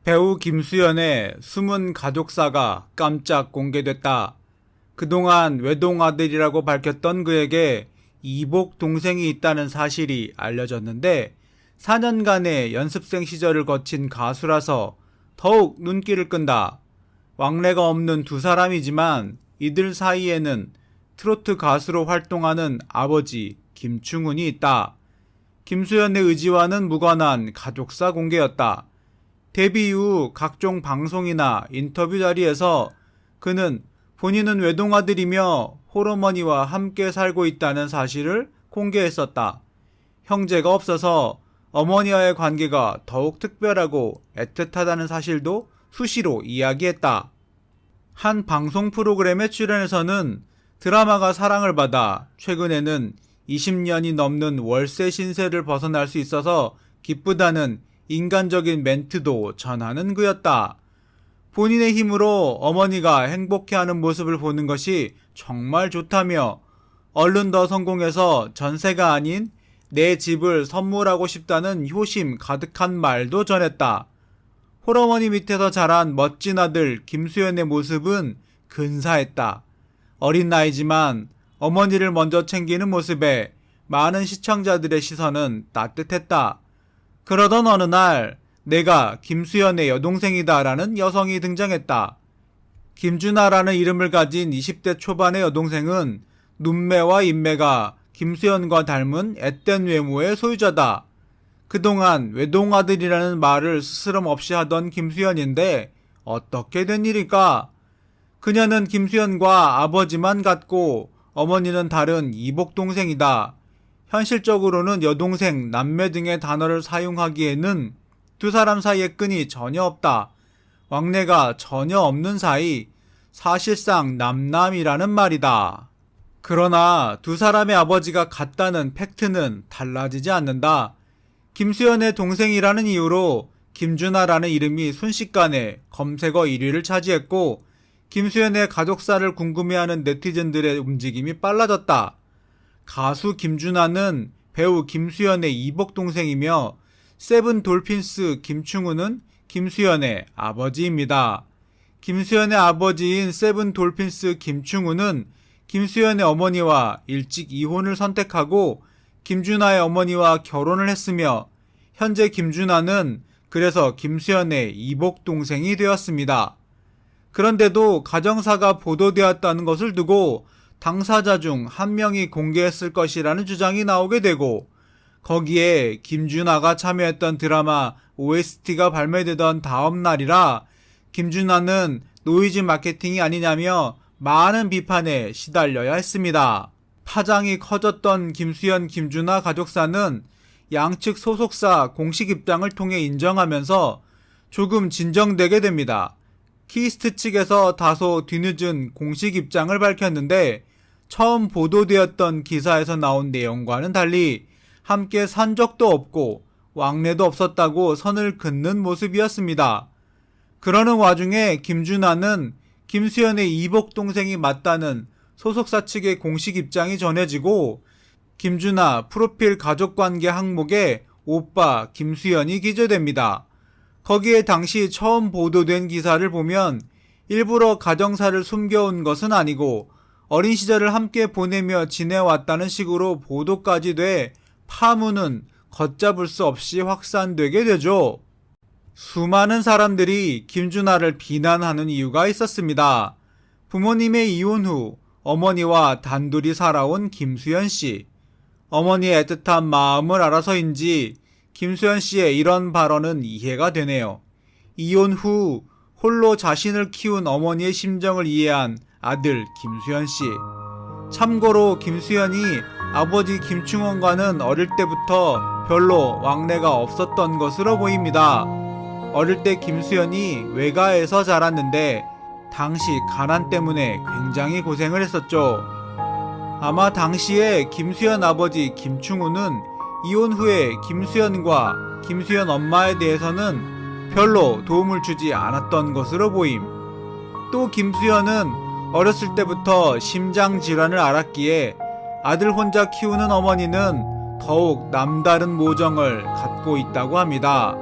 배우 김수현의 숨은 가족사가 깜짝 공개됐다. 그동안 외동아들이라고 밝혔던 그에게 이복 동생이 있다는 사실이 알려졌는데 4년간의 연습생 시절을 거친 가수라서 더욱 눈길을 끈다. 왕래가 없는 두 사람이지만 이들 사이에는 트로트 가수로 활동하는 아버지 김충훈이 있다. 김수현의 의지와는 무관한 가족사 공개였다. 데뷔 이후 각종 방송이나 인터뷰 자리에서 그는 본인은 외동아들이며 홀어머니와 함께 살고 있다는 사실을 공개했었다. 형제가 없어서 어머니와의 관계가 더욱 특별하고 애틋하다는 사실도 수시로 이야기했다. 한 방송 프로그램에 출연해서는 드라마가 사랑을 받아 최근에는 20년이 넘는 월세 신세를 벗어날 수 있어서 기쁘다는 인간적인 멘트도 전하는 그였다. 본인의 힘으로 어머니가 행복해하는 모습을 보는 것이 정말 좋다며 얼른 더 성공해서 전세가 아닌 내 집을 선물하고 싶다는 효심 가득한 말도 전했다. 홀어머니 밑에서 자란 멋진 아들 김수현의 모습은 근사했다. 어린 나이지만 어머니를 먼저 챙기는 모습에 많은 시청자들의 시선은 따뜻했다. 그러던 어느 날 내가 김수현의 여동생이다 라는 여성이 등장했다. 김준하라는 이름을 가진 20대 초반의 여동생은 눈매와 인매가 김수현과 닮은 앳된 외모의 소유자다. 그동안 외동아들이라는 말을 스스럼 없이 하던 김수현인데 어떻게 된 일일까? 그녀는 김수현과 아버지만 같고 어머니는 다른 이복동생이다. 현실적으로는 여동생, 남매 등의 단어를 사용하기에는 두 사람 사이의 끈이 전혀 없다. 왕래가 전혀 없는 사이, 사실상 남남이라는 말이다. 그러나 두 사람의 아버지가 같다는 팩트는 달라지지 않는다. 김수현의 동생이라는 이유로 김준하라는 이름이 순식간에 검색어 1위를 차지했고 김수현의 가족사를 궁금해하는 네티즌들의 움직임이 빨라졌다. 가수 김준하는 배우 김수현의 이복동생이며 세븐돌핀스 김충훈은 김수현의 아버지입니다. 김수현의 아버지인 세븐돌핀스 김충훈은 김수현의 어머니와 일찍 이혼을 선택하고 김준하의 어머니와 결혼을 했으며 현재 김준하는 그래서 김수현의 이복동생이 되었습니다. 그런데도 가정사가 보도되었다는 것을 두고 당사자 중 한 명이 공개했을 것이라는 주장이 나오게 되고 거기에 김준하가 참여했던 드라마 OST가 발매되던 다음 날이라 김준하는 노이즈 마케팅이 아니냐며 많은 비판에 시달려야 했습니다. 파장이 커졌던 김수현 김준하 가족사는 양측 소속사 공식 입장을 통해 인정하면서 조금 진정되게 됩니다. 키스트 측에서 다소 뒤늦은 공식 입장을 밝혔는데 처음 보도되었던 기사에서 나온 내용과는 달리 함께 산 적도 없고 왕래도 없었다고 선을 긋는 모습이었습니다. 그러는 와중에 김준하는 김수현의 이복동생이 맞다는 소속사 측의 공식 입장이 전해지고 김준하 프로필 가족관계 항목에 오빠 김수현이 기재됩니다. 거기에 당시 처음 보도된 기사를 보면 일부러 가정사를 숨겨온 것은 아니고 어린 시절을 함께 보내며 지내왔다는 식으로 보도까지 돼 파문은 걷잡을 수 없이 확산되게 되죠. 수많은 사람들이 김준하를 비난하는 이유가 있었습니다. 부모님의 이혼 후 어머니와 단둘이 살아온 김수현 씨. 어머니의 애틋한 마음을 알아서인지 김수현 씨의 이런 발언은 이해가 되네요. 이혼 후 홀로 자신을 키운 어머니의 심정을 이해한 아들 김수현 씨. 참고로 김수현이 아버지 김충원과는 어릴 때부터 별로 왕래가 없었던 것으로 보입니다. 어릴 때 김수현이 외가에서 자랐는데 당시 가난 때문에 굉장히 고생을 했었죠. 아마 당시에 김수현 아버지 김충훈은 이혼 후에 김수현과 김수현 엄마에 대해서는 별로 도움을 주지 않았던 것으로 보임. 또 김수현은 어렸을 때부터 심장 질환을 앓았기에 아들 혼자 키우는 어머니는 더욱 남다른 모정을 갖고 있다고 합니다.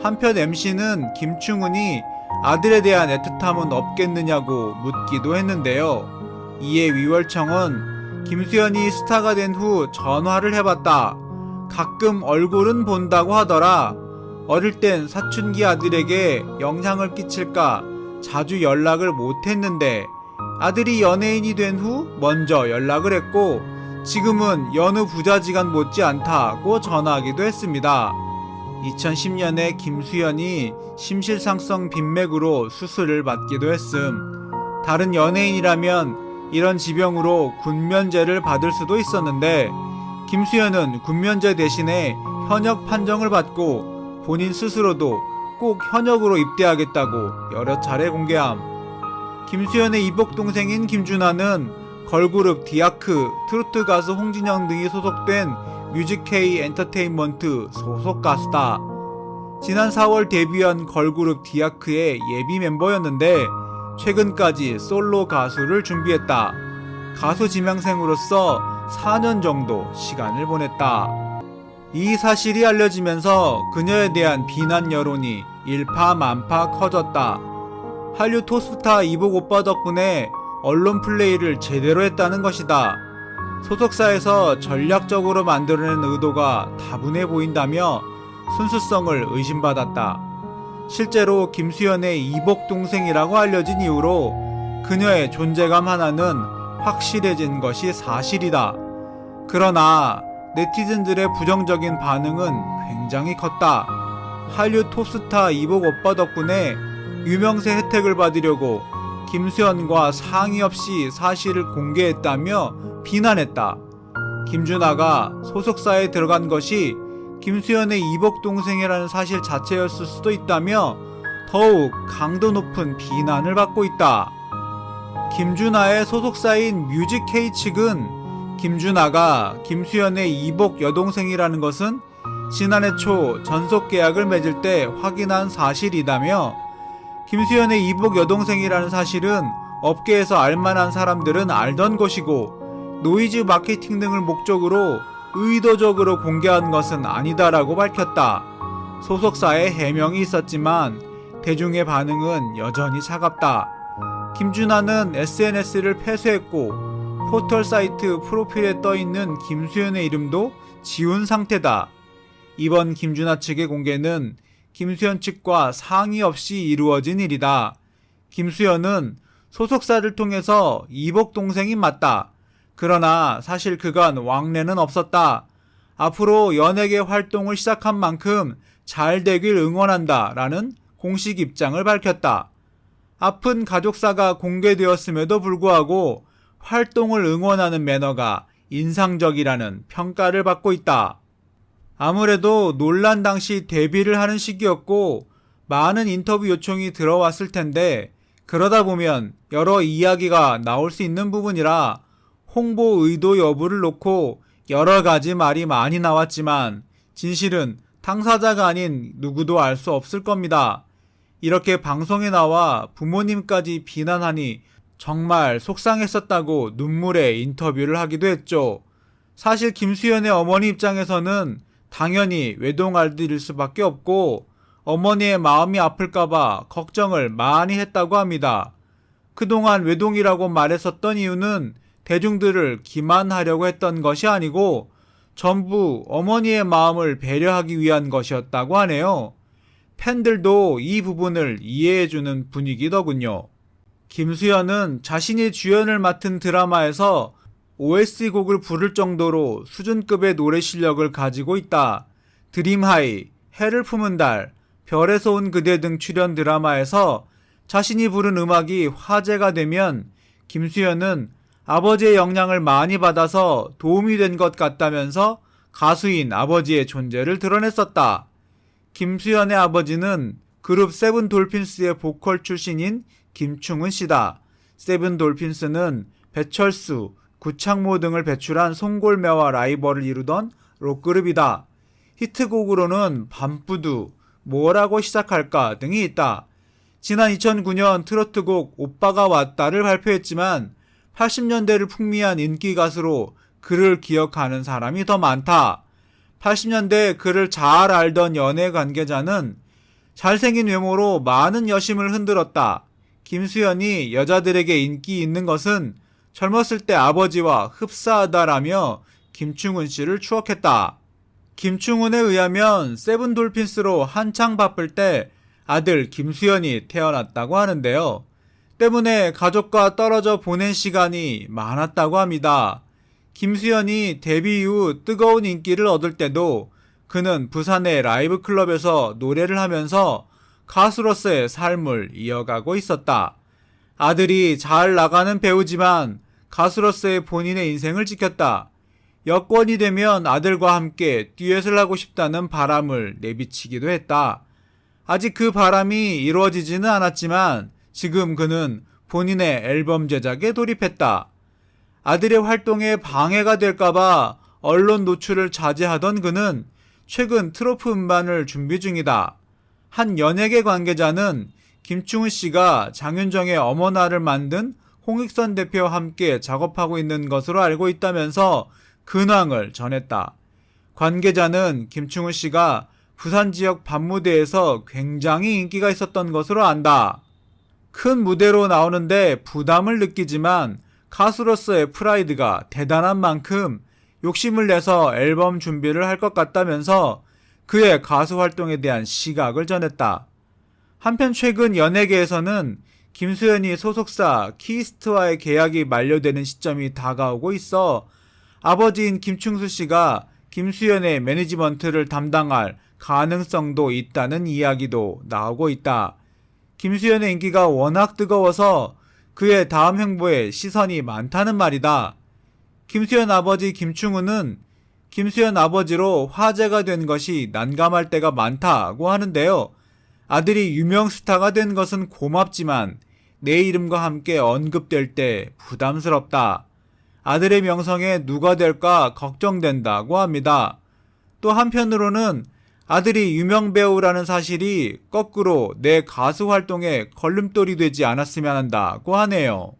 한편 MC는 김충은이 아들에 대한 애틋함은 없겠느냐고 묻기도 했는데요. 이에 위월청은 김수현이 스타가 된 후 전화를 해봤다. 가끔 얼굴은 본다고 하더라. 어릴 땐 사춘기 아들에게 영향을 끼칠까 자주 연락을 못했는데 아들이 연예인이 된 후 먼저 연락을 했고 지금은 여느 부자지간 못지않다고 전화하기도 했습니다. 2010년에 김수현이 심실상성 빈맥으로 수술을 받기도 했음. 다른 연예인이라면 이런 지병으로 군면제를 받을 수도 있었는데 김수현은 군면제 대신에 현역 판정을 받고 본인 스스로도 꼭 현역으로 입대하겠다고 여러 차례 공개함. 김수현의 이복 동생인 김준하는 걸그룹 디아크, 트로트 가수 홍진영 등이 소속된 뮤직K 엔터테인먼트 소속 가수다. 지난 4월 데뷔한 걸그룹 디아크의 예비 멤버였는데 최근까지 솔로 가수를 준비했다. 가수 지망생으로서 4년 정도 시간을 보냈다. 이 사실이 알려지면서 그녀에 대한 비난 여론이 일파만파 커졌다. 한류 톱스타 이복 오빠 덕분에 언론 플레이를 제대로 했다는 것이다. 소속사에서 전략적으로 만들어낸 의도가 다분해 보인다며 순수성을 의심받았다. 실제로 김수현의 이복 동생이라고 알려진 이후로 그녀의 존재감 하나는 확실해진 것이 사실이다. 그러나 네티즌들의 부정적인 반응은 굉장히 컸다. 한류 톱스타 이복 오빠 덕분에 유명세 혜택을 받으려고 김수현과 상의 없이 사실을 공개했다며 비난했다. 김준하가 소속사에 들어간 것이 김수현의 이복 동생이라는 사실 자체였을 수도 있다며 더욱 강도 높은 비난을 받고 있다. 김준하의 소속사인 뮤직K 측은 김준하가 김수현의 이복 여동생이라는 것은 지난해 초 전속 계약을 맺을 때 확인한 사실이다며 김수현의 이복 여동생이라는 사실은 업계에서 알만한 사람들은 알던 것이고 노이즈 마케팅 등을 목적으로 의도적으로 공개한 것은 아니다라고 밝혔다. 소속사에 해명이 있었지만 대중의 반응은 여전히 차갑다. 김준하는 SNS를 폐쇄했고 포털 사이트 프로필에 떠있는 김수현의 이름도 지운 상태다. 이번 김준하 측의 공개는 김수현 측과 상의 없이 이루어진 일이다. 김수현은 소속사를 통해서 이복 동생이 맞다. 그러나 사실 그간 왕래는 없었다. 앞으로 연예계 활동을 시작한 만큼 잘 되길 응원한다 라는 공식 입장을 밝혔다. 아픈 가족사가 공개되었음에도 불구하고 활동을 응원하는 매너가 인상적이라는 평가를 받고 있다. 아무래도 논란 당시 데뷔를 하는 시기였고 많은 인터뷰 요청이 들어왔을 텐데 그러다 보면 여러 이야기가 나올 수 있는 부분이라 홍보 의도 여부를 놓고 여러 가지 말이 많이 나왔지만 진실은 당사자가 아닌 누구도 알 수 없을 겁니다. 이렇게 방송에 나와 부모님까지 비난하니 정말 속상했었다고 눈물의 인터뷰를 하기도 했죠. 사실 김수현의 어머니 입장에서는 당연히 외동아들일 수밖에 없고 어머니의 마음이 아플까봐 걱정을 많이 했다고 합니다. 그동안 외동이라고 말했었던 이유는 대중들을 기만하려고 했던 것이 아니고 전부 어머니의 마음을 배려하기 위한 것이었다고 하네요. 팬들도 이 부분을 이해해주는 분위기더군요. 김수현은 자신이 주연을 맡은 드라마에서 OST 곡을 부를 정도로 수준급의 노래 실력을 가지고 있다. 드림하이, 해를 품은 달, 별에서 온 그대 등 출연 드라마에서 자신이 부른 음악이 화제가 되면 김수현은 아버지의 영향을 많이 받아서 도움이 된 것 같다면서 가수인 아버지의 존재를 드러냈었다. 김수현의 아버지는 그룹 세븐돌핀스의 보컬 출신인 김충은 씨다. 세븐돌핀스는 배철수, 구창모 등을 배출한 송골매와 라이벌을 이루던 록그룹이다. 히트곡으로는 밤부두, 뭐라고 시작할까 등이 있다. 지난 2009년 트로트곡 오빠가 왔다를 발표했지만 80년대를 풍미한 인기 가수로 그를 기억하는 사람이 더 많다. 80년대 그를 잘 알던 연예 관계자는 잘생긴 외모로 많은 여심을 흔들었다. 김수현이 여자들에게 인기 있는 것은 젊었을 때 아버지와 흡사하다라며 김충훈 씨를 추억했다. 김충훈에 의하면 세븐돌핀스로 한창 바쁠 때 아들 김수현이 태어났다고 하는데요. 때문에 가족과 떨어져 보낸 시간이 많았다고 합니다. 김수현이 데뷔 이후 뜨거운 인기를 얻을 때도 그는 부산의 라이브 클럽에서 노래를 하면서 가수로서의 삶을 이어가고 있었다. 아들이 잘 나가는 배우지만 가수로서의 본인의 인생을 지켰다. 여건이 되면 아들과 함께 듀엣을 하고 싶다는 바람을 내비치기도 했다. 아직 그 바람이 이루어지지는 않았지만 지금 그는 본인의 앨범 제작에 돌입했다. 아들의 활동에 방해가 될까봐 언론 노출을 자제하던 그는 최근 트로프 음반을 준비 중이다. 한 연예계 관계자는 김충훈 씨가 장윤정의 어머나를 만든 홍익선 대표와 함께 작업하고 있는 것으로 알고 있다면서 근황을 전했다. 관계자는 김충훈 씨가 부산 지역 밤무대에서 굉장히 인기가 있었던 것으로 안다. 큰 무대로 나오는데 부담을 느끼지만 가수로서의 프라이드가 대단한 만큼 욕심을 내서 앨범 준비를 할 것 같다면서 그의 가수 활동에 대한 시각을 전했다. 한편 최근 연예계에서는 김수현이 소속사 키스트와의 계약이 만료되는 시점이 다가오고 있어 아버지인 김충수 씨가 김수현의 매니지먼트를 담당할 가능성도 있다는 이야기도 나오고 있다. 김수현의 인기가 워낙 뜨거워서 그의 다음 행보에 시선이 많다는 말이다. 김수현 아버지 김충훈은 김수현 아버지로 화제가 된 것이 난감할 때가 많다고 하는데요. 아들이 유명 스타가 된 것은 고맙지만 내 이름과 함께 언급될 때 부담스럽다. 아들의 명성에 누가 될까 걱정된다고 합니다. 또 한편으로는 아들이 유명 배우라는 사실이 거꾸로 내 가수 활동에 걸림돌이 되지 않았으면 한다고 하네요.